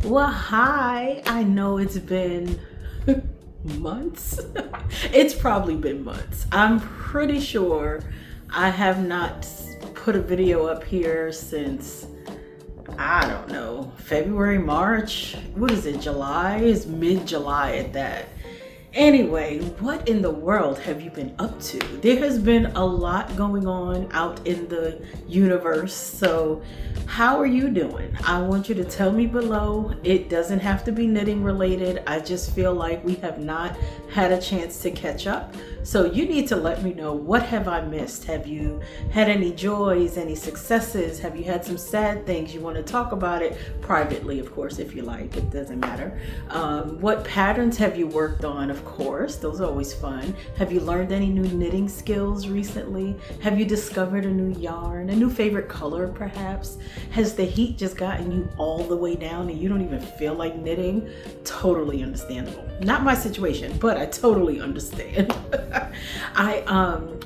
Well, hi. I know it's been months. It's probably been months. I'm pretty sure I have not put a video up here since, I don't know, February, March. What is it, July? It's mid-July at that. Anyway, what in the world have you been up to? There has been a lot going on out in the universe. So how are you doing? I want you to tell me below. It doesn't have to be knitting related. I just feel like we have not had a chance to catch up. So you need to let me know, what have I missed? Have you had any joys, any successes? Have you had some sad things? You want to talk about it privately, of course, if you like. It doesn't matter. What patterns have you worked on? Of course, those are always fun. Have you learned any new knitting skills recently? Have you discovered a new yarn, a new favorite color perhaps? Has the heat just gotten you all the way down and you don't even feel like knitting? Totally understandable. Not my situation, but I totally understand.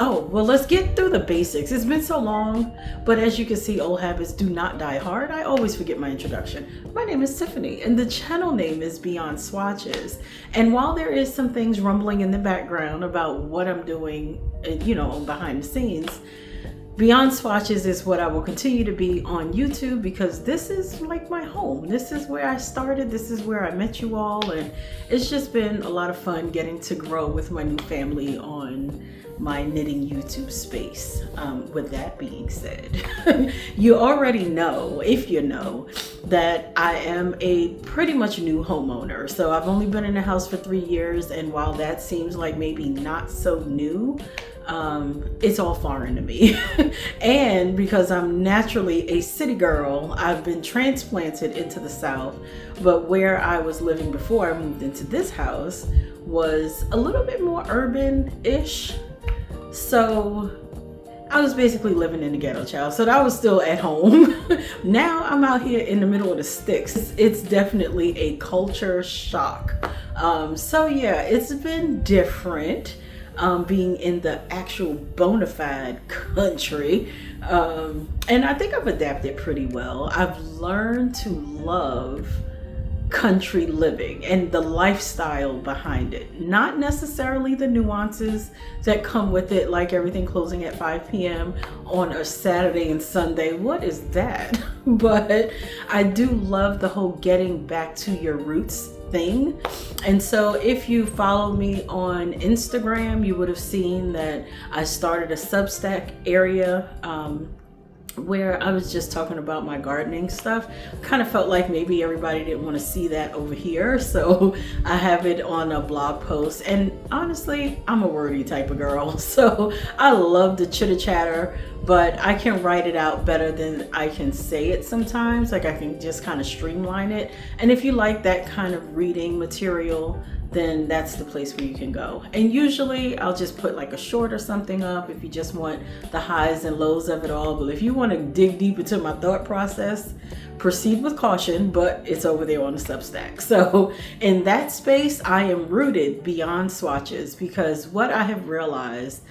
Well, let's get through the basics. It's been so long, but as you can see, old habits do not die hard. I always forget my introduction. My name is Tiffany and the channel name is Beyond Swatches. And while there is some things rumbling in the background about what I'm doing, behind the scenes, Beyond Swatches is what I will continue to be on YouTube, because this is like my home. This is where I started. This is where I met you all. And it's just been a lot of fun getting to grow with my new family on my knitting YouTube space. With that being said, you already know, if you know, that I am a pretty much new homeowner. So I've only been in the house for 3 years. And while that seems like maybe not so new, it's all foreign to me. And because I'm naturally a city girl, I've been transplanted into the South, but where I was living before I moved into this house was a little bit more urban-ish. So I was basically living in the ghetto, child. So that was still at home. Now I'm out here in the middle of the sticks. It's definitely a culture shock. So yeah, it's been different. Being in the actual bona fide country. And I think I've adapted pretty well. I've learned to love country living and the lifestyle behind it. Not necessarily the nuances that come with it, like everything closing at 5 p.m. on a Saturday and Sunday. What is that? But I do love the whole getting back to your roots thing. And so if you follow me on Instagram, you would have seen that I started a Substack area where I was just talking about my gardening stuff. Kind of felt like maybe everybody didn't want to see that over here, so I have it on a blog post. And honestly, I'm a wordy type of girl, so I love the chitter chatter, but I can write it out better than I can say it sometimes. Like, I can just kind of streamline it. And if you like that kind of reading material, then that's the place where you can go. And usually I'll just put like a short or something up if you just want the highs and lows of it all. But if you want to dig deep into my thought process, proceed with caution, but it's over there on the Substack. So in that space, I am rooted beyond swatches, because what I have realized,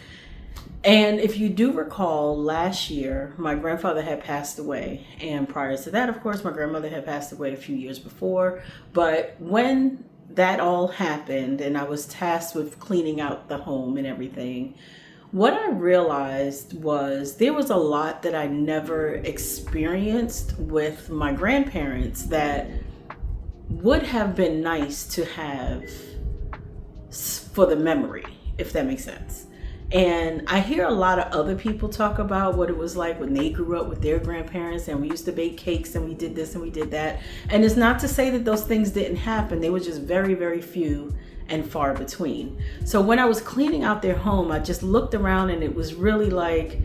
and if you do recall, last year, my grandfather had passed away. And prior to that, of course, my grandmother had passed away a few years before. But when that all happened and I was tasked with cleaning out the home and everything, what I realized was there was a lot that I never experienced with my grandparents that would have been nice to have for the memory, if that makes sense. And I hear a lot of other people talk about what it was like when they grew up with their grandparents, and we used to bake cakes and we did this and we did that. And it's not to say that those things didn't happen. They were just very, very few and far between. So when I was cleaning out their home, I just looked around and it was really like,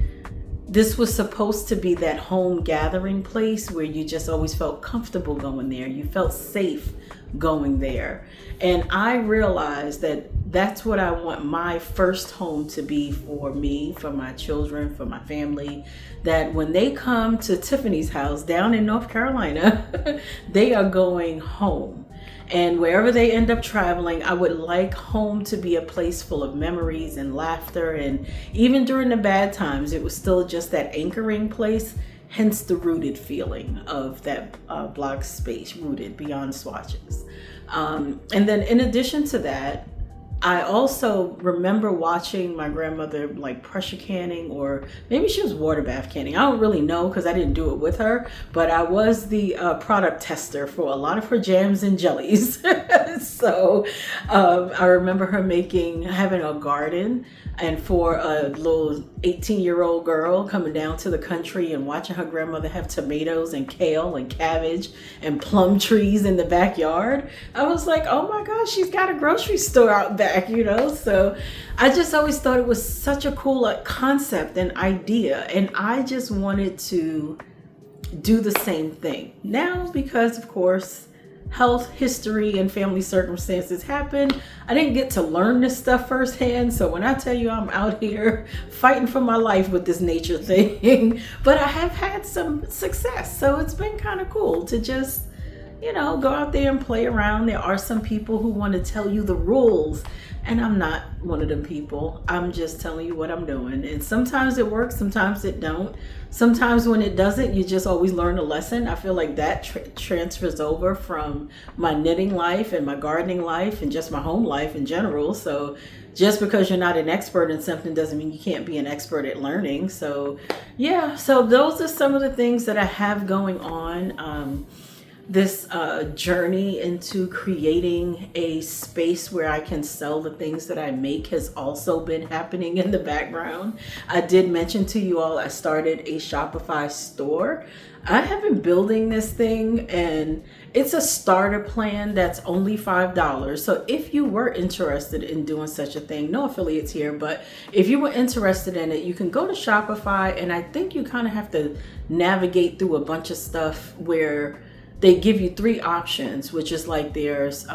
this was supposed to be that home gathering place where you just always felt comfortable going there. You felt safe going there. And I realized that that's what I want my first home to be for me, for my children, for my family. That when they come to Tiffany's house down in North Carolina, they are going home. And wherever they end up traveling, I would like home to be a place full of memories and laughter. And even during the bad times, it was still just that anchoring place. hence the rooted feeling of that blog space, rooted beyond swatches. And then in addition to that, I also remember watching my grandmother like pressure canning, or maybe she was water bath canning. I don't really know because I didn't do it with her, but I was the product tester for a lot of her jams and jellies. So I remember her having a garden, and for a little 18-year-old girl coming down to the country and watching her grandmother have tomatoes and kale and cabbage and plum trees in the backyard, I was like, oh my gosh, she's got a grocery store out back, you know? So I just always thought it was such a cool concept and idea, and I just wanted to do the same thing. Now, because of course, health history and family circumstances happen, I didn't get to learn this stuff firsthand. So when I tell you I'm out here fighting for my life with this nature thing, but I have had some success. So it's been kind of cool to just, you know, go out there and play around. There are some people who want to tell you the rules, and I'm not one of them people. I'm just telling you what I'm doing. And sometimes it works, sometimes it don't. Sometimes when it doesn't, you just always learn a lesson. I feel like that transfers over from my knitting life and my gardening life and just my home life in general. So just because you're not an expert in something doesn't mean you can't be an expert at learning. So yeah, so those are some of the things that I have going on. This journey into creating a space where I can sell the things that I make has also been happening in the background. I did mention to you all I started a Shopify store. I have been building this thing, and it's a starter plan that's only $5. So if you were interested in doing such a thing, no affiliates here, but if you were interested in it, you can go to Shopify, and I think you kind of have to navigate through a bunch of stuff where they give you 3 options, which is like there's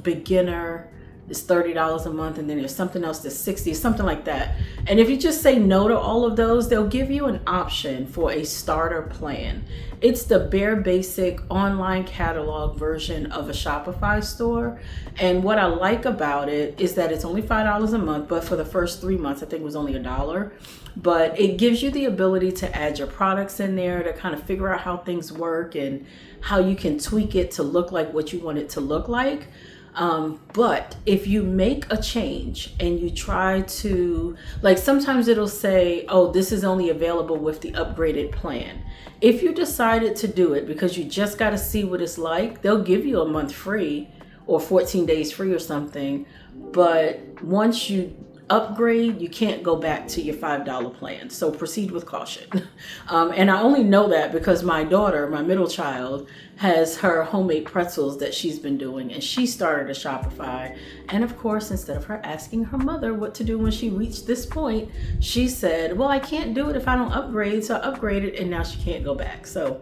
beginner is $30 a month, and then there's something else that's $60, something like that. And if you just say no to all of those, they'll give you an option for a starter plan. It's the bare basic online catalog version of a Shopify store. And what I like about it is that it's only $5 a month, but for the first 3 months, I think it was only $1. But it gives you the ability to add your products in there, to kind of figure out how things work and how you can tweak it to look like what you want it to look like. But if you make a change and you try to, like, sometimes it'll say, oh, this is only available with the upgraded plan. If you decided to do it because you just got to see what it's like, they'll give you a month free or 14 days free or something. But once you upgrade, you can't go back to your $5 plan. So proceed with caution. And I only know that because my daughter, my middle child, has her homemade pretzels that she's been doing, and she started a Shopify. And of course, instead of her asking her mother what to do when she reached this point, she said, well, I can't do it if I don't upgrade. So I upgraded, and now she can't go back. So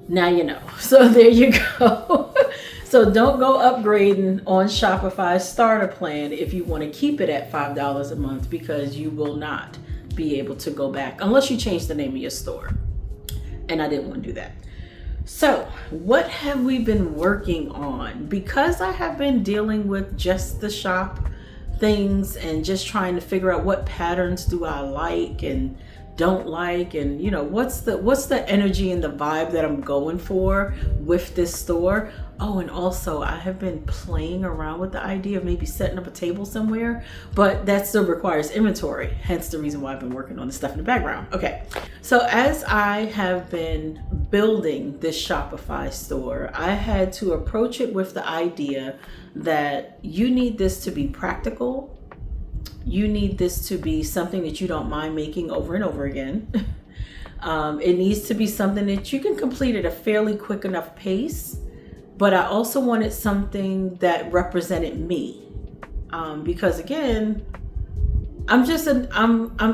now you know. So there you go. So don't go upgrading on Shopify's starter plan if you want to keep it at $5 a month, because you will not be able to go back unless you change the name of your store. And I didn't want to do that. So what have we been working on? Because I have been dealing with just the shop things and just trying to figure out what patterns do I like and don't like, and you know, what's the energy and the vibe that I'm going for with this store. Oh, and also I have been playing around with the idea of maybe setting up a table somewhere, but that still requires inventory, hence the reason why I've been working on the stuff in the background. Okay, so as I have been building this Shopify store, I had to approach it with the idea that you need this to be practical. You need this to be something that you don't mind making over and over again. It needs to be something that you can complete at a fairly quick enough pace. But I also wanted something that represented me. Because again, I'm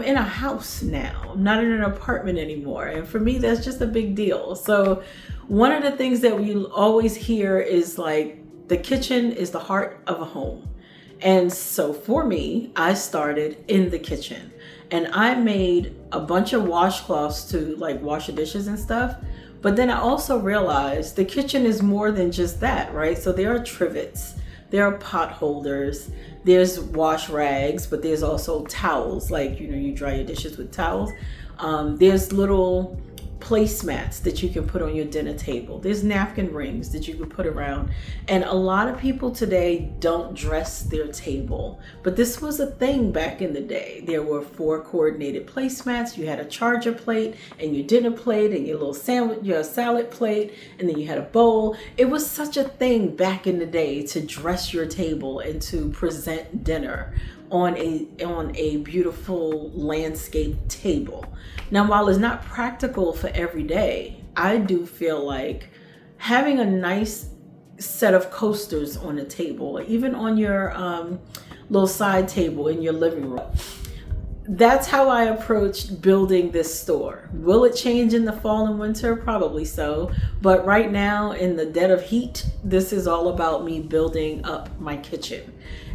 in a house now. I'm not in an apartment anymore. And for me, that's just a big deal. So one of the things that we always hear is like, the kitchen is the heart of a home. And so for me, I started in the kitchen, and I made a bunch of washcloths to like wash the dishes and stuff. But then I also realized the kitchen is more than just that, right? So there are trivets, there are pot holders, there's wash rags, but there's also towels, like, you know, you dry your dishes with towels. There's little placemats that you can put on your dinner table. There's napkin rings that you can put around. And a lot of people today don't dress their table, but this was a thing back in the day. There were 4 coordinated placemats. You had a charger plate and your dinner plate and your little sandwich, your salad plate, and then you had a bowl. It was such a thing back in the day to dress your table and to present dinner on a beautiful landscape table. Now, while it's not practical for every day, I do feel like having a nice set of coasters on the table, even on your little side table in your living room. That's how I approached building this store. Will it change in the fall and winter? Probably so. But right now, in the dead of heat, this is all about me building up my kitchen.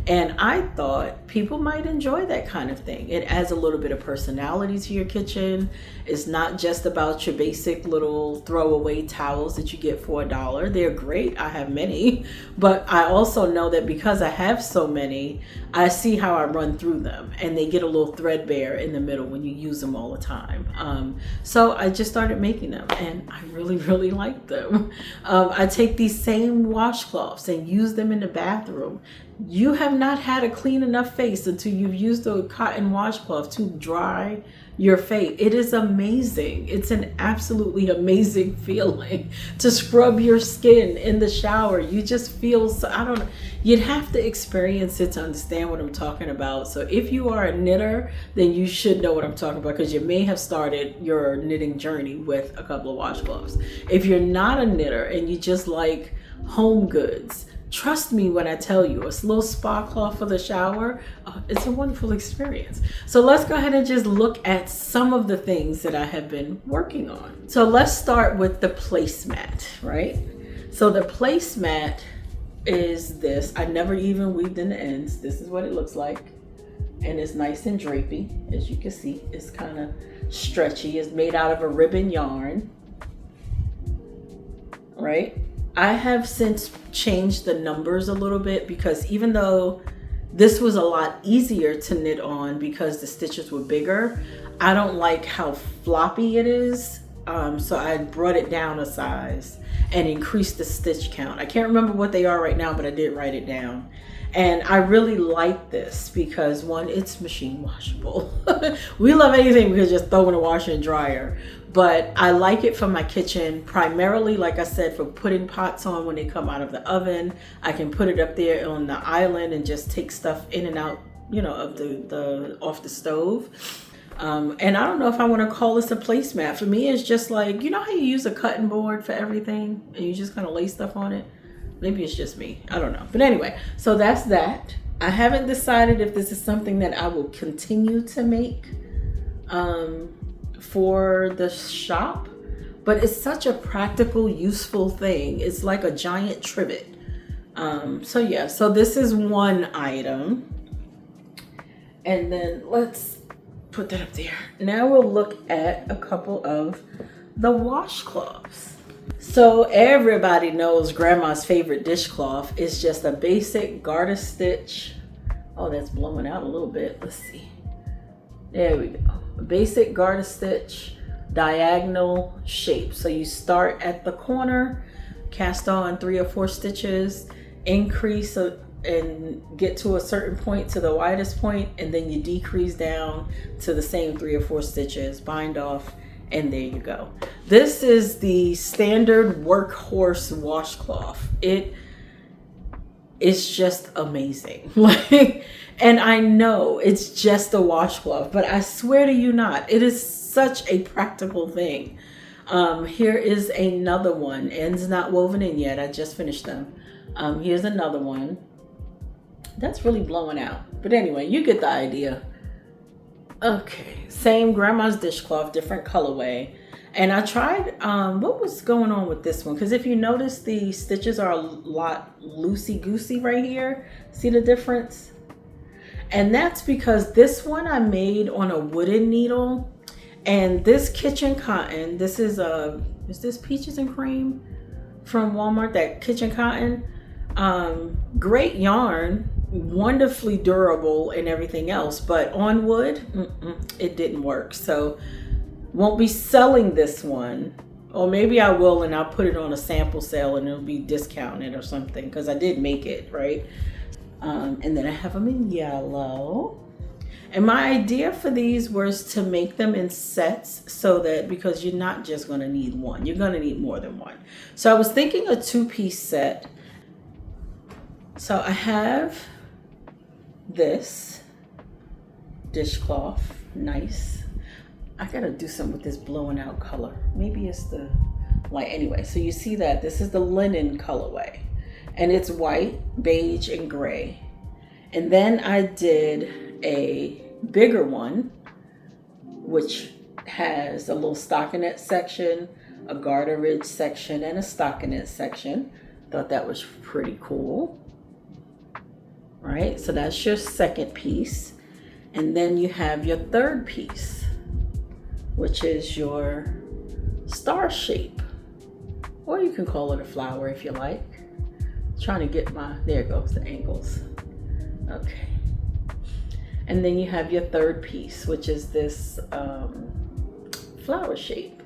And I thought people might enjoy that kind of thing. It adds a little bit of personality to your kitchen. It's not just about your basic little throwaway towels that you get for $1. They're great. I have many. But I also know that because I have so many, I see how I run through them. And they get a little threadbare in the middle when you use them all the time. So I just started making them. And I really, really like them. I take these same washcloths and use them in the bathroom. You have not had a clean enough face until you've used a cotton washcloth to dry your face. It is amazing. It's an absolutely amazing feeling to scrub your skin in the shower. You just feel so, I don't know, you'd have to experience it to understand what I'm talking about. So if you are a knitter, then you should know what I'm talking about, because you may have started your knitting journey with a couple of washcloths. If you're not a knitter and you just like home goods, trust me when I tell you, a little spa cloth for the shower, it's a wonderful experience. So let's go ahead and just look at some of the things that I have been working on. So let's start with the placemat, right? So the placemat is this. I never even weaved in the ends. This is what it looks like. And it's nice and drapey. As you can see, it's kind of stretchy. It's made out of a ribbon yarn, right? I have since changed the numbers a little bit, because even though this was a lot easier to knit on because the stitches were bigger, I don't like how floppy it is. So I brought it down a size and increased the stitch count. I can't remember what they are right now, but I did write it down. And I really like this because, one, it's machine washable. We love anything we can just throw in a washer and dryer. But I like it for my kitchen, primarily, like I said, for putting pots on when they come out of the oven. I can put it up there on the island and just take stuff in and out, you know, of the off the stove. And I don't know if I want to call this a placemat. For me, it's just like, you know how you use a cutting board for everything and you just kind of lay stuff on it? Maybe it's just me. I don't know. But anyway, so that's that. I haven't decided if this is something that I will continue to make for the shop, but it's such a practical, useful thing. It's like a giant trivet. So yeah, so this is one item. And then let's put that up there. Now we'll look at a couple of the washcloths. So everybody knows grandma's favorite dishcloth is just a basic garter stitch. Oh, that's blowing out a little bit. Let's see. There we go. A basic garter stitch, diagonal shape. So you start at the corner, cast on 3 or 4 stitches, increase and get to a certain point, to the widest point, and then you decrease down to the same 3 or 4 stitches, bind off, and there you go. This is the standard workhorse washcloth. It's just amazing. And I know it's just a washcloth, but I swear to you not, it is such a practical thing. Here is another one. Ends not woven in yet. I just finished them. Here's another one. That's really blowing out. But anyway, you get the idea. Okay, same grandma's dishcloth, different colorway. And I tried, what was going on with this one? Because if you notice, the stitches are a lot loosey-goosey right here. See the difference? And that's because this one I made on a wooden needle. And this kitchen cotton, this is this Peaches and Cream from Walmart, that kitchen cotton? Great yarn, wonderfully durable and everything else, but on wood, it didn't work. So Won't be selling this one, or maybe I will, and I'll put it on a sample sale and it'll be discounted or something, because I did make it, right? And then I have them in yellow. And my idea for these was to make them in sets, so that, because you're not just going to need one, you're going to need more than one. So I was thinking a 2-piece set. So I have this dishcloth, nice. I gotta do something with this blowing out color. Maybe it's the light. Anyway, so you see that this is the linen colorway, and it's white, beige, and gray. And then I did a bigger one, which has a little stockinette section, a garter ridge section, and a stockinette section. Thought that was pretty cool. Right, so that's your second piece. And then you have your third piece, which is your star shape, or you can call it a flower if you like. Trying to get my, there it goes, the angles. Okay. And then you have your third piece, which is this flower shape.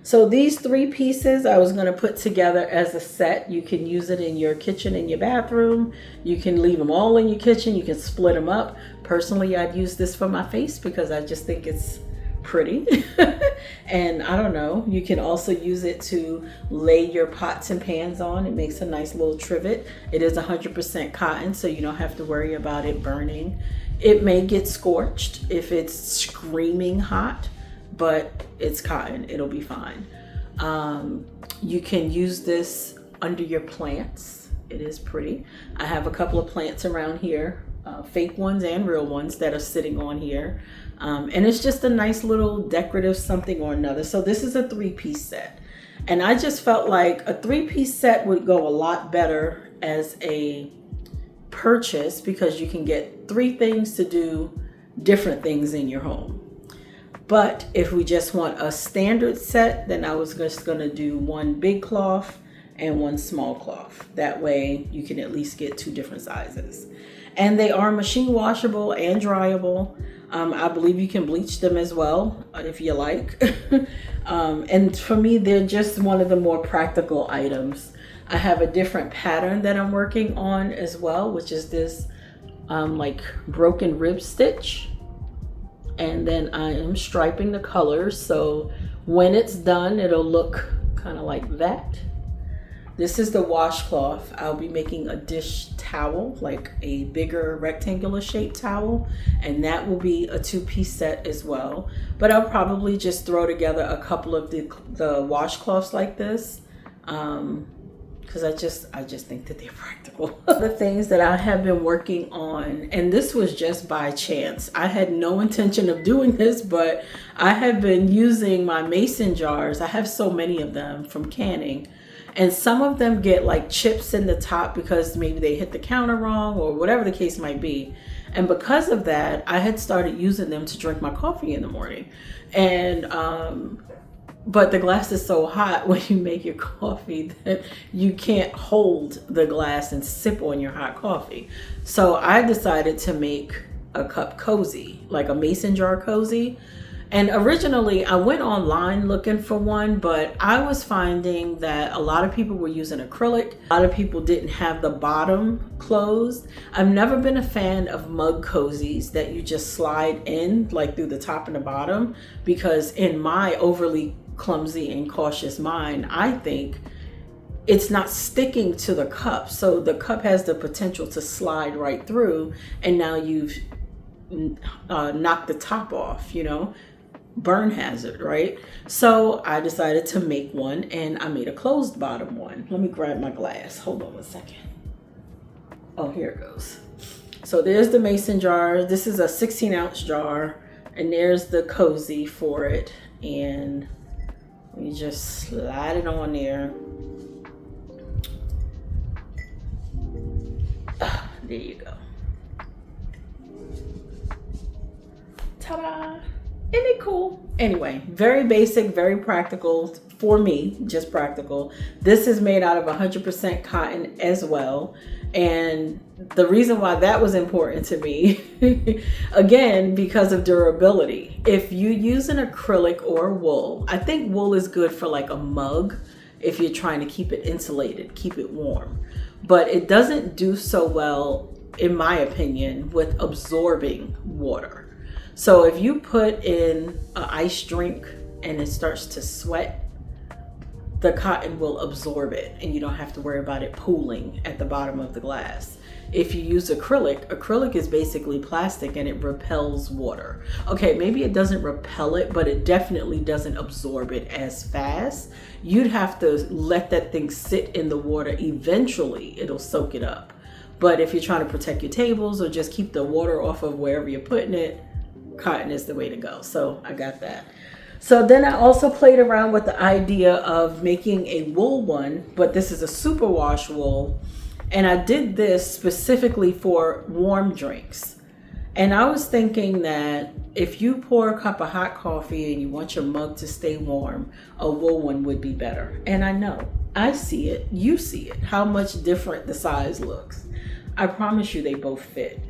So these 3 pieces I was going to put together as a set. You can use it in your kitchen, in your bathroom. You can leave them all in your kitchen. You can split them up. Personally, I'd use this for my face because I just think it's pretty. And I don't know, you can also use it to lay your pots and pans on. It makes a nice little trivet. It is 100% cotton, so you don't have to worry about it burning. It may get scorched if it's screaming hot, but it's cotton, it'll be fine. You can use this under your plants. It is pretty. I have a couple of plants around here, fake ones and real ones, that are sitting on here. And it's just a nice little decorative something or another. So this is a 3-piece set. And I just felt like a 3-piece set would go a lot better as a purchase, because you can get 3 things to do different things in your home. But if we just want a standard set, then I was just going to do 1 big cloth and 1 small cloth. That way you can at least get 2 different sizes. And they are machine washable and dryable. I believe you can bleach them as well if you like. And for me, they're just one of the more practical items. I have a different pattern that I'm working on as well, which is this like broken rib stitch. And then I am striping the colors, so when it's done, it'll look kind of like that. This is the washcloth. I'll be making a dish towel, like a bigger rectangular shaped towel, and that will be a 2-piece set as well. But I'll probably just throw together a couple of the washcloths like this, because I just think that they're practical. The things that I have been working on, and this was just by chance. I had no intention of doing this, but I have been using my mason jars. I have so many of them from canning. And some of them get like chips in the top because maybe they hit the counter wrong or whatever the case might be. And because of that, I had started using them to drink my coffee in the morning. And but the glass is so hot when you make your coffee that you can't hold the glass and sip on your hot coffee. So I decided to make a cup cozy, like a mason jar cozy. And originally I went online looking for one, but I was finding that a lot of people were using acrylic. A lot of people didn't have the bottom closed. I've never been a fan of mug cozies that you just slide in like through the top and the bottom, because in my overly clumsy and cautious mind, I think it's not sticking to the cup. So the cup has the potential to slide right through, and now you've knocked the top off, you know? Burn hazard, right? So I decided to make one, and I made a closed bottom one. Let me grab my glass. Hold on a second. Oh, here it goes. So there's the mason jar. This is a 16-ounce jar, and there's the cozy for it. And you just slide it on there. There you go. Ta-da! Isn't it cool? Anyway, very basic, very practical for me, just practical. This is made out of 100% cotton as well. And the reason why that was important to me, again, because of durability. If you use an acrylic or wool, I think wool is good for like a mug if you're trying to keep it insulated, keep it warm. But it doesn't do so well, in my opinion, with absorbing water. So if you put in an ice drink and it starts to sweat, the cotton will absorb it and you don't have to worry about it pooling at the bottom of the glass. If you use acrylic is basically plastic and it repels water. Okay, maybe it doesn't repel it, but it definitely doesn't absorb it as fast. You'd have to let that thing sit in the water. Eventually, it'll soak it up. But if you're trying to protect your tables or just keep the water off of wherever you're putting it, cotton is the way to go. So I got that. So then I also played around with the idea of making a wool one, but this is a superwash wool. And I did this specifically for warm drinks. And I was thinking that if you pour a cup of hot coffee and you want your mug to stay warm, a wool one would be better. And I know, I see it, you see it, how much different the size looks. I promise you they both fit.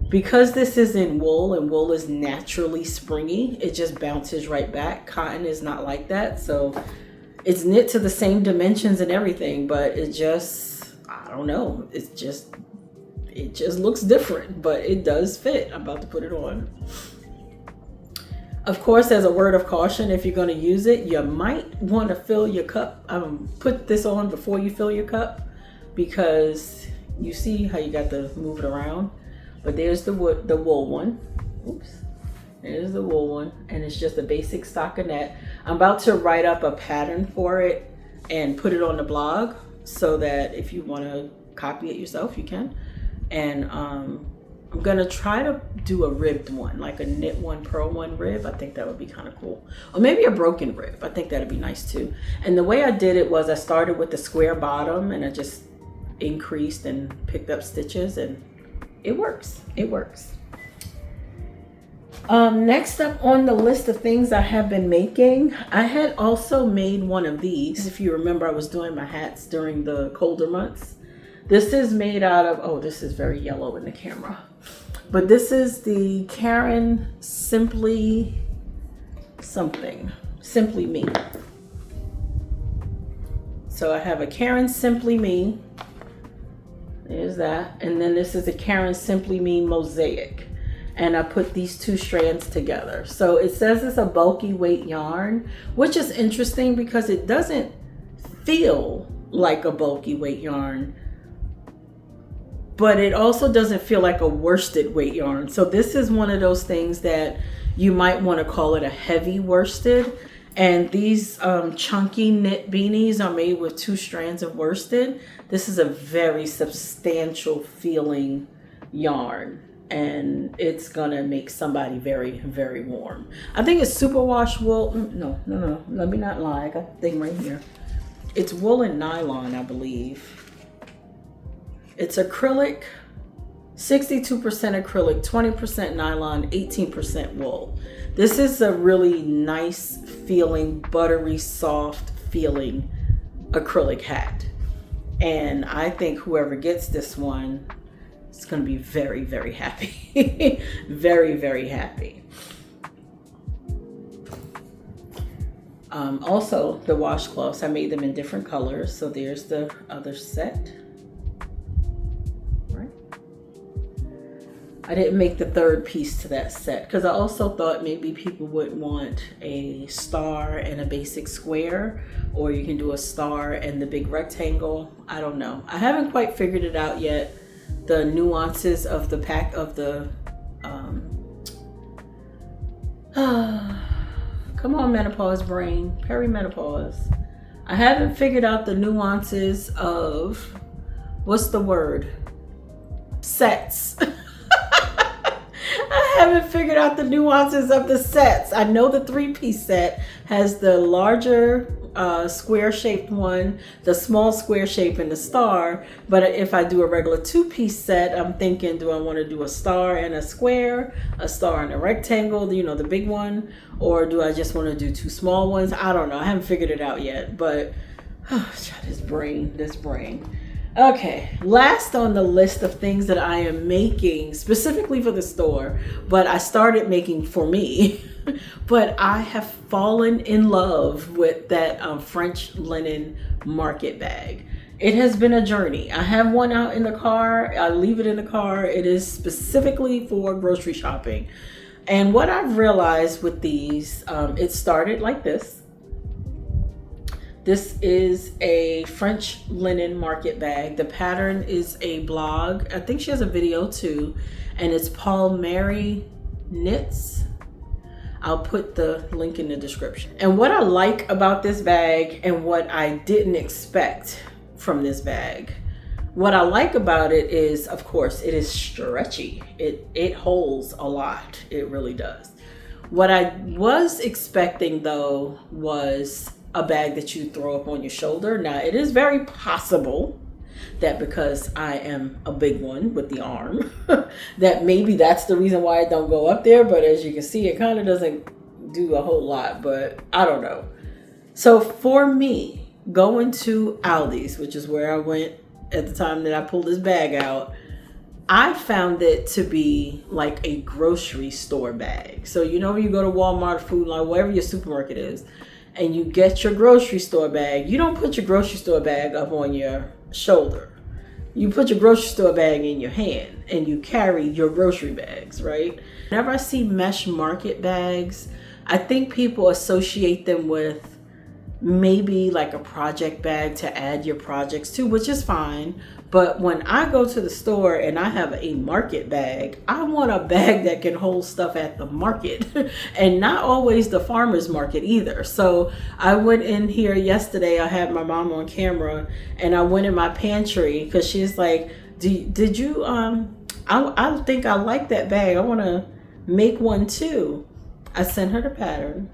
Because this is in wool and wool is naturally springy, it just bounces right back. Cotton is not like that. So it's knit to the same dimensions and everything, but it just, I don't know. It just looks different, but it does fit. I'm about to put it on. Of course, as a word of caution, if you're going to use it, you might want to fill your cup. Put this on before you fill your cup, because you see how you got to move it around. But there's the wool one. Oops. There's the wool one. And it's just a basic stockinette. I'm about to write up a pattern for it and put it on the blog so that if you want to copy it yourself, you can. And I'm going to try to do a ribbed one, like a knit one, purl one rib. I think that would be kind of cool. Or maybe a broken rib. I think that'd be nice too. And the way I did it was I started with the square bottom and I just increased and picked up stitches, and it works. It works. Next up on the list of things I have been making, I had also made one of these. If you remember, I was doing my hats during the colder months. This is made out of, oh, this is very yellow in the camera. But this is the Karen Simply Me. So I have a Karen Simply Me. There's that. And then this is a Karen Simply Me Mosaic. And I put these two strands together. So it says it's a bulky weight yarn, which is interesting because it doesn't feel like a bulky weight yarn, but it also doesn't feel like a worsted weight yarn. So this is one of those things that you might want to call it a heavy worsted. And these chunky knit beanies are made with 2 strands of worsted. This is a very substantial feeling yarn, and it's gonna make somebody very, very warm. I think it's superwash wool. No, let me not lie. I got the thing right here. It's wool and nylon, I believe. It's acrylic, 62% acrylic, 20% nylon, 18% wool. This is a really nice feeling, buttery, soft feeling acrylic hat. And I think whoever gets this one is going to be very, very happy. Very, very happy. Also, the washcloths, I made them in different colors. So there's the other set. I didn't make the third piece to that set because I also thought maybe people would want a star and a basic square, or you can do a star and the big rectangle. I don't know. I haven't quite figured it out yet. The nuances of the pack of the, come on, menopause brain, perimenopause. I haven't figured out the nuances of, what's the word? Sets. I haven't figured out the nuances of the sets. I know the 3-piece set has the larger square shaped one, the small square shape and the star. But if I do a regular 2-piece set, I'm thinking, do I want to do a star and a square, a star and a rectangle, you know, the big one, or do I just want to do 2 small ones? I don't know. I haven't figured it out yet, but this brain. Okay, last on the list of things that I am making specifically for the store, but I started making for me. But I have fallen in love with that French linen market bag. It has been a journey. I have one out in the car. I leave it in the car. It is specifically for grocery shopping. And what I've realized with these, it started like this. This is a French linen market bag. The pattern is a blog. I think she has a video too. And it's Paul Mary Knits. I'll put the link in the description. And what I like about this bag and what I didn't expect from this bag, what I like about it is, of course, it is stretchy. It holds a lot. It really does. What I was expecting though was a bag that you throw up on your shoulder. Now, it is very possible that because I am a big one with the arm, that maybe that's the reason why I don't go up there. But as you can see, it kind of doesn't do a whole lot, but I don't know. So for me, going to Aldi's, which is where I went at the time that I pulled this bag out, I found it to be like a grocery store bag. So you know, when you go to Walmart, Food Line, wherever your supermarket is, and you get your grocery store bag, you don't put your grocery store bag up on your shoulder. You put your grocery store bag in your hand and you carry your grocery bags, right? Whenever I see mesh market bags, I think people associate them with maybe like a project bag to add your projects to, which is fine. But when I go to the store and I have a market bag, I want a bag that can hold stuff at the market and not always the farmer's market either. So I went in here yesterday, I had my mom on camera, and I went in my pantry because she's like, did you, I think I like that bag. I want to make one too. I sent her the pattern.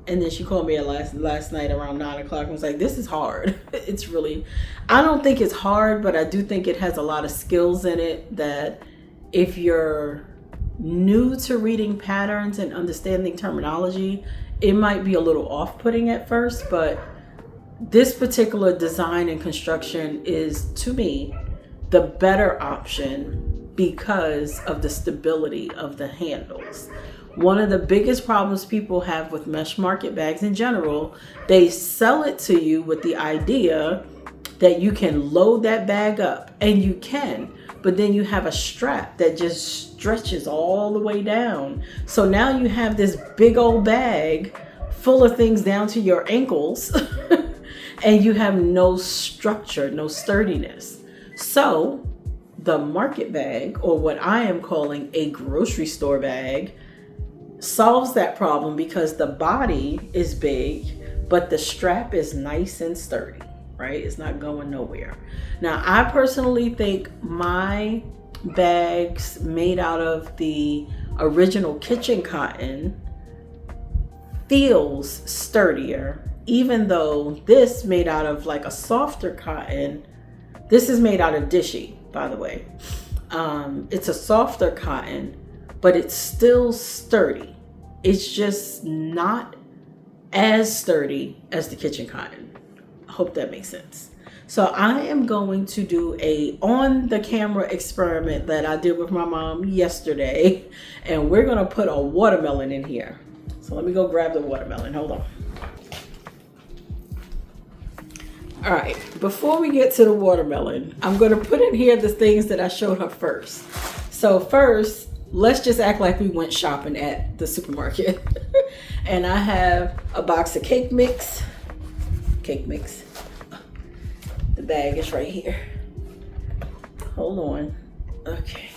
And then she called me at last night around 9 o'clock and was like, this is hard. It's really, I don't think it's hard, but I do think it has a lot of skills in it that if you're new to reading patterns and understanding terminology, it might be a little off-putting at first, but this particular design and construction is, to me, the better option because of the stability of the handles. One of the biggest problems people have with mesh market bags in general, they sell it to you with the idea that you can load that bag up, and you can, but then you have a strap that just stretches all the way down. So now you have this big old bag full of things down to your ankles and you have no structure, no sturdiness. So the market bag, or what I am calling a grocery store bag, solves that problem because the body is big, but the strap is nice and sturdy, right? It's not going nowhere. Now, I personally think my bags made out of the original kitchen cotton feels sturdier, even though this made out of like a softer cotton. This is made out of Dishy, by the way. It's a softer cotton, but it's still sturdy. It's just not as sturdy as the kitchen cotton. I hope that makes sense. So I am going to do a on the camera experiment that I did with my mom yesterday, and we're gonna put a watermelon in here. So let me go grab the watermelon, hold on. All right, before we get to the watermelon, I'm gonna put in here the things that I showed her first. So first, let's just act like we went shopping at the supermarket. And I have a box of cake mix. The bag is right here. Hold on. Okay.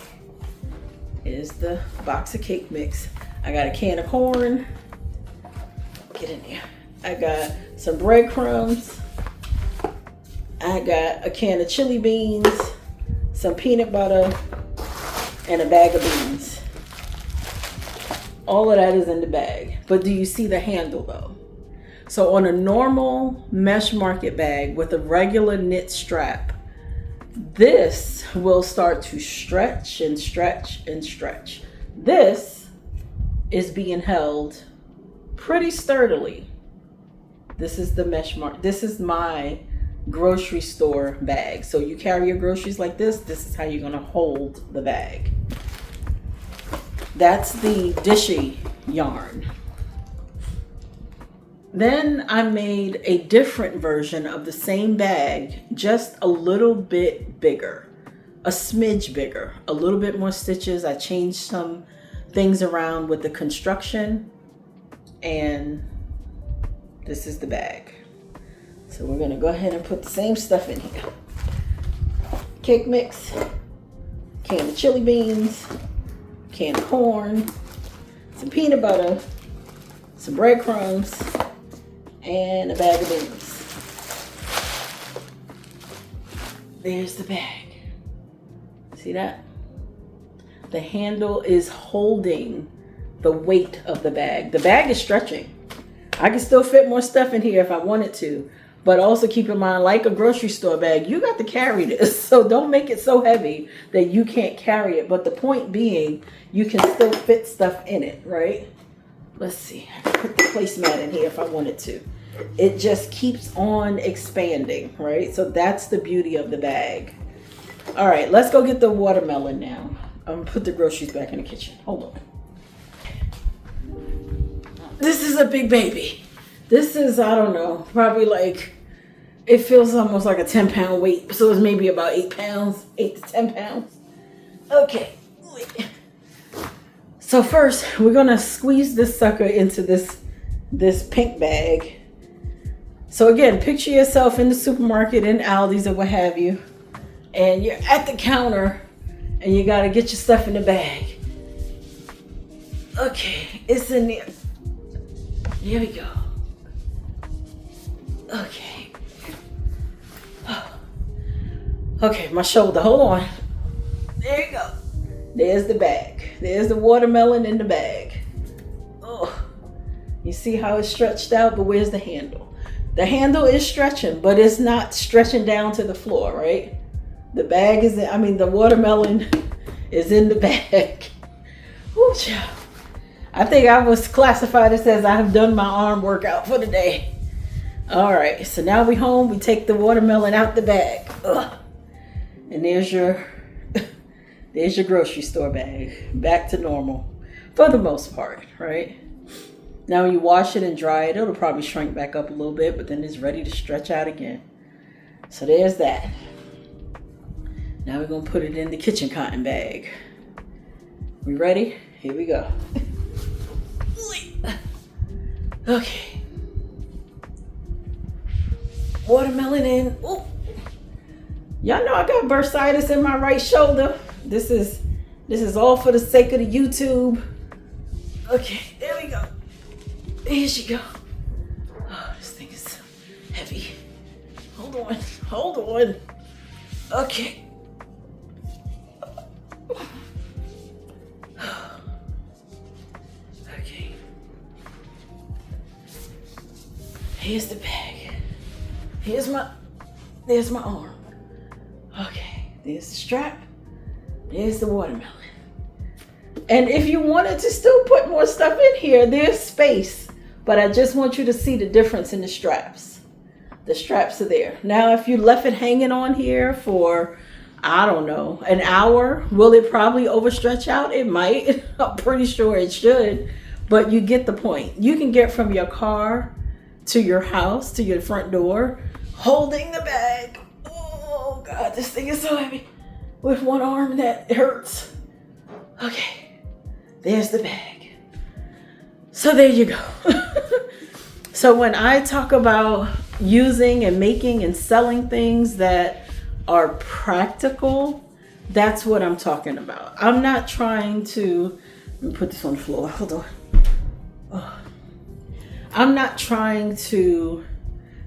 Here's the box of cake mix. I got a can of corn. Get in there. I got some breadcrumbs. I got a can of chili beans, some peanut butter, and a bag of beans. All of that is in the bag. But do you see the handle though? So on a normal mesh market bag with a regular knit strap, this will start to stretch and stretch and stretch. This is being held pretty sturdily. This is the mesh mark. This is my grocery store bag. So you carry your groceries like this. This is how you're going to hold the bag. That's the Dishy yarn. Then I made a different version of the same bag, just a little bit bigger, a smidge bigger, a little bit more stitches. I changed some things around with the construction, and this is the bag. So we're gonna go ahead and put the same stuff in here. Cake mix, can of chili beans, can of corn, some peanut butter, some breadcrumbs, and a bag of beans. There's the bag. See that? The handle is holding the weight of the bag. The bag is stretching. I can still fit more stuff in here if I wanted to, but also keep in mind, like a grocery store bag, you got to carry this. So don't make it so heavy that you can't carry it. But the point being, you can still fit stuff in it, right? Let's see, I can put the placemat in here if I wanted to. It just keeps on expanding, right? So that's the beauty of the bag. All right, let's go get the watermelon now. I'm gonna put the groceries back in the kitchen. Hold on. This is a big baby. This is, I don't know, probably like, it feels almost like a 10-pound weight. So it's maybe about 8 pounds, 8 to 10 pounds. Okay. So first, we're gonna squeeze this sucker into this pink bag. So again, picture yourself in the supermarket, in Aldi's or what have you, and you're at the counter and you gotta get your stuff in the bag. Okay, it's in there. Here we go. Okay. Okay, my shoulder, hold on. There you go. There's the bag. There's the watermelon in the bag. Oh, you see how it's stretched out, but where's the handle? The handle is stretching, but it's not stretching down to the floor, right? The bag is, the watermelon is in the bag. Woo, child. I think I was classified as I have done my arm workout for the day. All right, so now we home. We take the watermelon out the bag. Ugh. And there's your grocery store bag. Back to normal for the most part, right? Now when you wash it and dry it, it'll probably shrink back up a little bit, but then it's ready to stretch out again. So there's that. Now we're gonna put it in the kitchen cotton bag. We ready? Here we go. Okay. Watermelon in. Ooh. Y'all know I got bursitis in my right shoulder. This is all for the sake of the YouTube. Okay, there we go. Here she go. Oh, this thing is heavy. Hold on. Okay. Okay. Here's the bag. There's my arm. Okay, there's the strap. There's the watermelon. And if you wanted to still put more stuff in here, there's space. But I just want you to see the difference in the straps. The straps are there. Now, if you left it hanging on here for, I don't know, an hour, will it probably overstretch out? It might. I'm pretty sure it should. But you get the point. You can get from your car to your house, to your front door, holding the bag. Oh, God, this thing is so heavy. With one arm, that hurts. Okay, there's the bag. So there you go. So when I talk about using and making and selling things that are practical, that's what I'm talking about. I'm not trying to, let me put this on the floor, hold on. Oh. I'm not trying to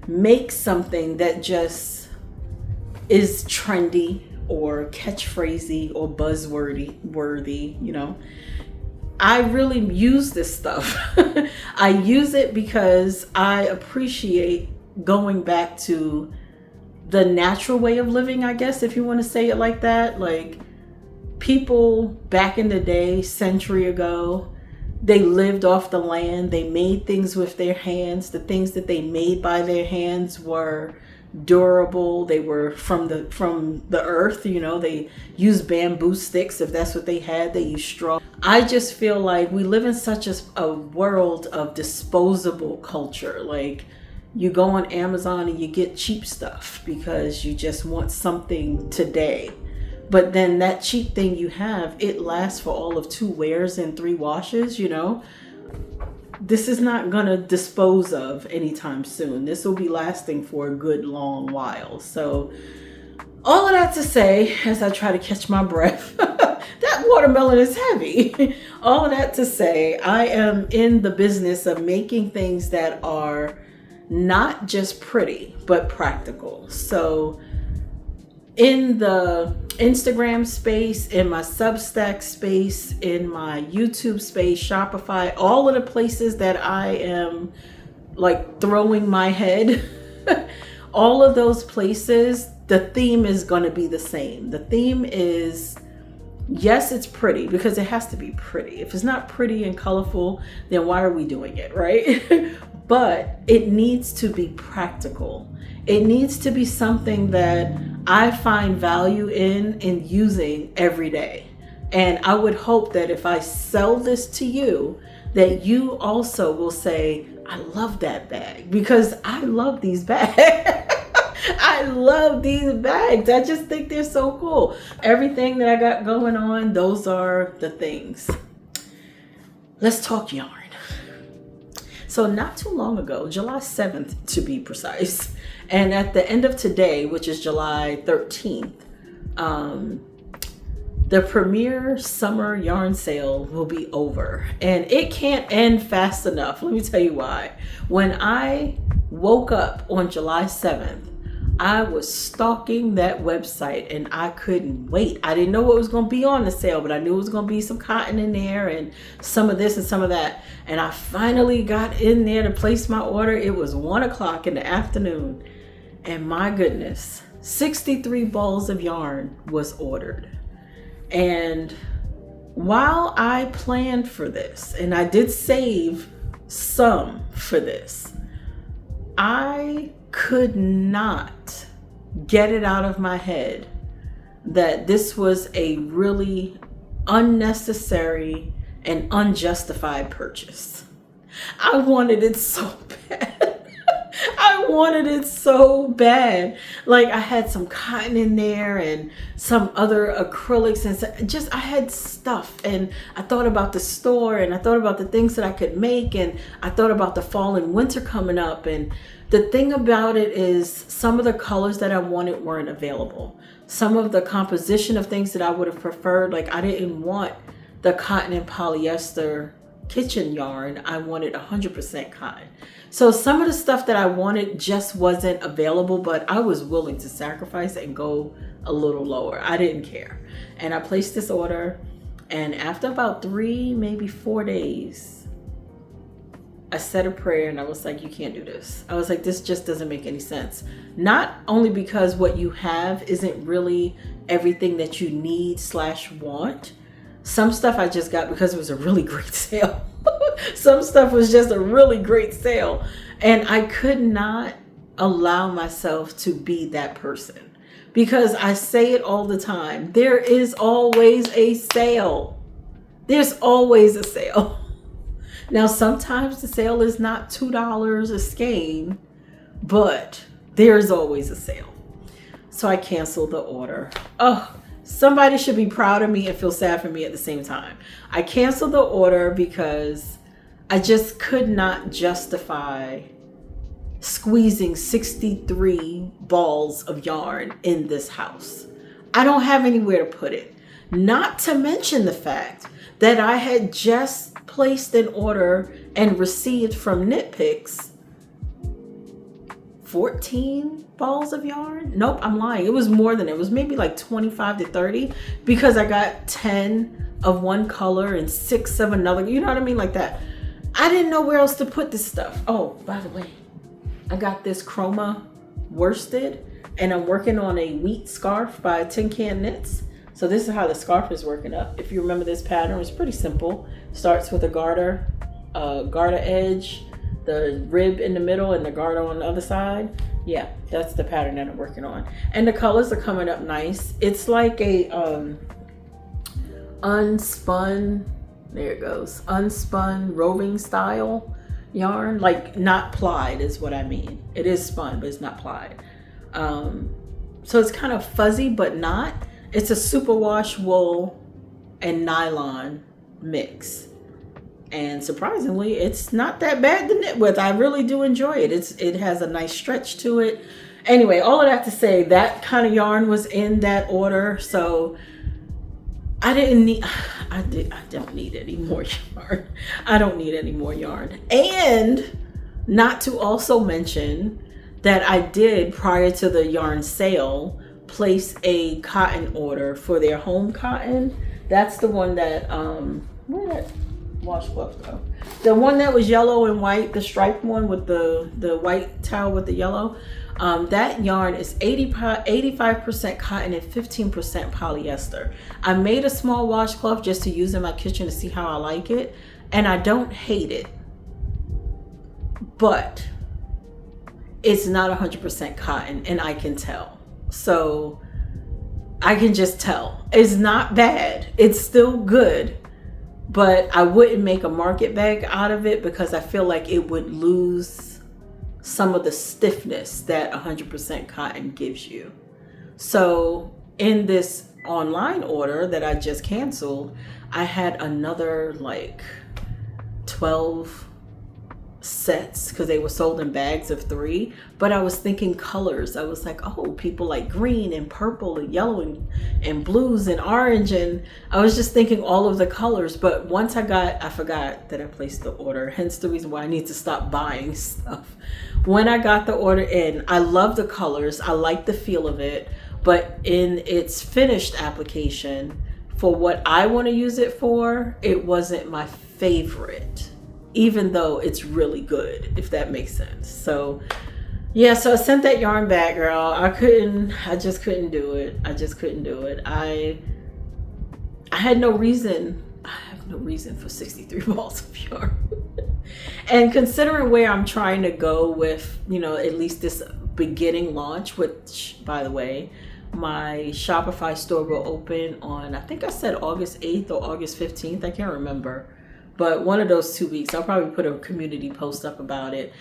make something that just is trendy or catchphrasey or buzzworthy, I really use this stuff. I use it because I appreciate going back to the natural way of living, I guess, if you want to say it like that. Like, people back in the day, century ago, they lived off the land. They made things with their hands. The things that they made by their hands were durable. They were from the earth. They used bamboo sticks if that's what they had. They used straw. I just feel like we live in such a world of disposable culture. Like, you go on Amazon and you get cheap stuff because you just want something today. But then that cheap thing you have, it lasts for all of 2 wears and 3 washes. This is not gonna dispose of anytime soon. This will be lasting for a good long while. So all of that to say, as I try to catch my breath, that watermelon is heavy. All of that to say, I am in the business of making things that are not just pretty, but practical. So in the Instagram space, in my Substack space, in my YouTube space, Shopify, all of the places that I am like throwing my head, all of those places, the theme is going to be the same. The theme is, yes, it's pretty because it has to be pretty. If it's not pretty and colorful, then why are we doing it, right? But it needs to be practical. It needs to be something that I find value in using every day. And I would hope that if I sell this to you, that you also will say, I love that bag, because I love these bags. I love these bags. I just think they're so cool. Everything that I got going on, those are the things. Let's talk yarn. So not too long ago, July 7th to be precise, and at the end of today, which is July 13th, the premier summer yarn sale will be over, and it can't end fast enough. Let me tell you why. When I woke up on July 7th, I was stalking that website and I couldn't wait. I didn't know what was going to be on the sale, but I knew it was going to be some cotton in there and some of this and some of that. And I finally got in there to place my order. It was 1 o'clock in the afternoon. And my goodness, 63 balls of yarn was ordered. And while I planned for this, and I did save some for this, I could not get it out of my head that this was a really unnecessary and unjustified purchase. I wanted it so bad. I wanted it so bad. Like, I had some cotton in there and some other acrylics and just, I had stuff, and I thought about the store, and I thought about the things that I could make, and I thought about the fall and winter coming up. And the thing about it is, some of the colors that I wanted weren't available. Some of the composition of things that I would have preferred, like I didn't want the cotton and polyester kitchen yarn. I wanted 100% cotton. So some of the stuff that I wanted just wasn't available, but I was willing to sacrifice and go a little lower. I didn't care. And I placed this order, and after about 3, maybe 4 days, I said a prayer and I was like, you can't do this. I was like, this just doesn't make any sense. Not only because what you have isn't really everything that you need / want. Some stuff I just got because it was a really great sale. Some stuff was just a really great sale. And I could not allow myself to be that person, because I say it all the time. There is always a sale. There's always a sale. Now, sometimes the sale is not $2 a skein, but there's always a sale. So I canceled the order. Oh, somebody should be proud of me and feel sad for me at the same time. I canceled the order because I just could not justify squeezing 63 balls of yarn in this house. I don't have anywhere to put it. Not to mention the fact that I had just placed an order and received from Knit Picks 14 balls of yarn. Nope, I'm lying. It was more than it. It was maybe like 25 to 30, because I got 10 of one color and 6 of another, you know what I mean, like that. I didn't know where else to put this stuff. Oh, by the way, I got this chroma worsted, and I'm working on a wheat scarf by Tin Can Knits. So this is how the scarf is working up. If you remember this pattern, it's pretty simple. Starts with a garter edge, the rib in the middle, and the garter on the other side. Yeah, that's the pattern that I'm working on. And the colors are coming up nice. It's like a unspun, there it goes, unspun roving style yarn, like not plied is what I mean. It is spun, but it's not plied. So it's kind of fuzzy, but not. It's a superwash wool and nylon mix. And surprisingly, it's not that bad to knit with. I really do enjoy it. It has a nice stretch to it. Anyway, all of that to say, that kind of yarn was in that order. So I don't need any more yarn. I don't need any more yarn. And not to also mention that I did, prior to the yarn sale, place a cotton order for their home cotton. That's the one that, where did that washcloth go? The one that was yellow and white, the striped one with the white towel with the yellow. That yarn is 85% cotton and 15% polyester. I made a small washcloth just to use in my kitchen to see how I like it, and I don't hate it, but it's not 100% cotton, and I can tell. So I can just tell. It's not bad. It's still good, but I wouldn't make a market bag out of it because I feel like it would lose some of the stiffness that 100% cotton gives you. So in this online order that I just canceled, I had another like 12 sets because they were sold in bags of 3, but I was thinking colors. I was like, oh, people like green and purple and yellow and blues and orange, and I was just thinking all of the colors. But once I forgot that I placed the order, hence the reason why I need to stop buying stuff. When I got the order in, I love the colors, I like the feel of it, but in its finished application, for what I want to use it for, it wasn't my favorite, even though it's really good, if that makes sense. So yeah, so I sent that yarn back, girl. I just couldn't do it. I had no reason. I have no reason for 63 balls of yarn. And considering where I'm trying to go with, at least this beginning launch, which, by the way, my Shopify store will open on, I think I said August 8th or August 15th. I can't remember. But one of those 2 weeks, I'll probably put a community post up about it.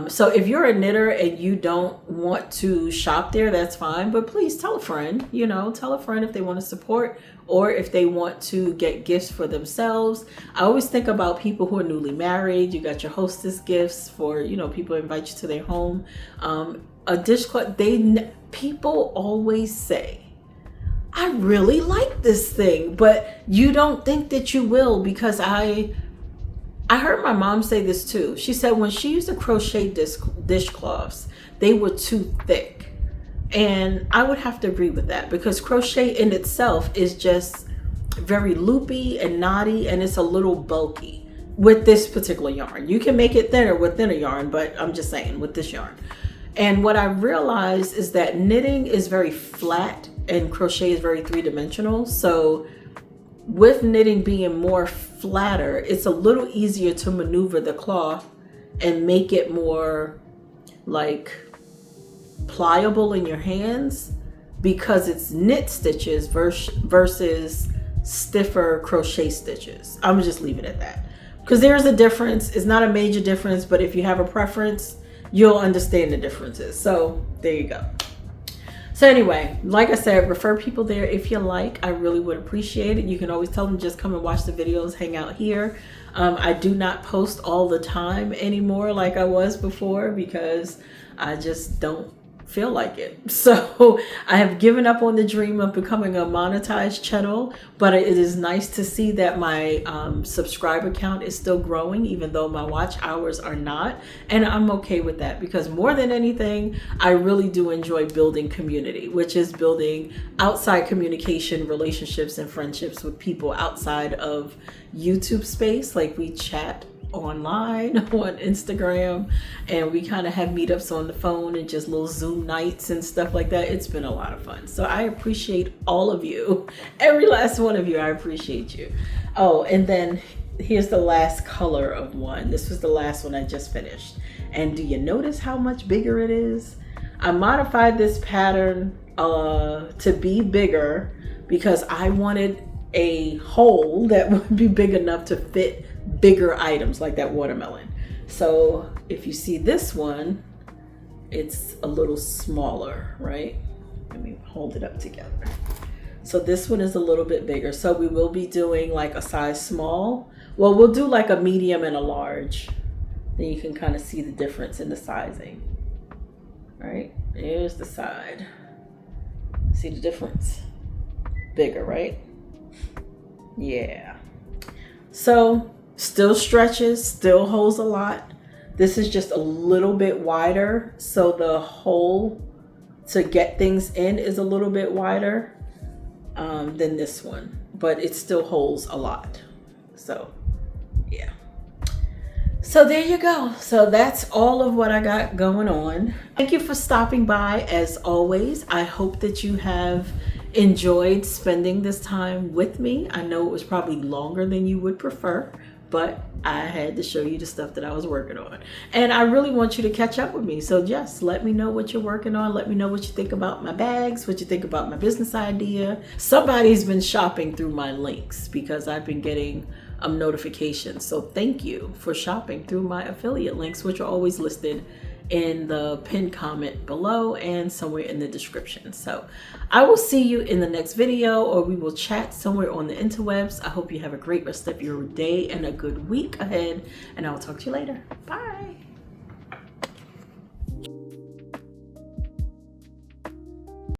So if you're a knitter and you don't want to shop there, that's fine. But please tell a friend, tell a friend if they want to support or if they want to get gifts for themselves. I always think about people who are newly married. You got your hostess gifts for, people invite you to their home. A dishcloth, people always say, I really like this thing, but you don't think that you will, because I heard my mom say this too. She said when she used to crochet dishcloths, they were too thick. And I would have to agree with that, because crochet in itself is just very loopy and knotty, and it's a little bulky with this particular yarn. You can make it thinner with thinner yarn, but I'm just saying with this yarn. And what I realized is that knitting is very flat and crochet is very three-dimensional. So with knitting being more flatter, it's a little easier to maneuver the cloth and make it more like pliable in your hands, because it's knit stitches versus stiffer crochet stitches. I'm just leave it at that, because there's a difference. It's not a major difference, but if you have a preference, you'll understand the differences. So there you go. So anyway, like I said, refer people there if you like. I really would appreciate it. You can always tell them just come and watch the videos, hang out here. I do not post all the time anymore like I was before, because I just don't feel like it. So I have given up on the dream of becoming a monetized channel, but it is nice to see that my subscriber count is still growing, even though my watch hours are not. And I'm okay with that, because more than anything, I really do enjoy building community, which is building outside communication, relationships, and friendships with people outside of YouTube space. Like, we chat online on Instagram, and we kind of have meetups on the phone and just little Zoom nights and stuff like that. It's been a lot of fun. So I appreciate all of you, every last one of you. I appreciate you. Oh, and then here's the last color of one. This was the last one I just finished. And do you notice how much bigger it is? I modified this pattern to be bigger because I wanted a hole that would be big enough to fit bigger items like that watermelon. So if you see this one, it's a little smaller, right? Let me hold it up together. So this one is a little bit bigger. So we will be doing like a size small. Well, we'll do like a medium and a large. Then you can kind of see the difference in the sizing. All right, there's the side. See the difference? Bigger, right? Yeah. So still stretches, still holds a lot. This is just a little bit wider, so the hole to get things in is a little bit wider than this one, but it still holds a lot. So yeah. So there you go. So that's all of what I got going on. Thank you for stopping by. As always, I hope that you have enjoyed spending this time with me. I know it was probably longer than you would prefer, but I had to show you the stuff that I was working on. And I really want you to catch up with me. So just let me know what you're working on. Let me know what you think about my bags, what you think about my business idea. Somebody's been shopping through my links because I've been getting notifications. So thank you for shopping through my affiliate links, which are always listed in the pinned comment below and somewhere in the description. So I will see you in the next video, or we will chat somewhere on the interwebs. I hope you have a great rest of your day and a good week ahead, and I will talk to you later. Bye.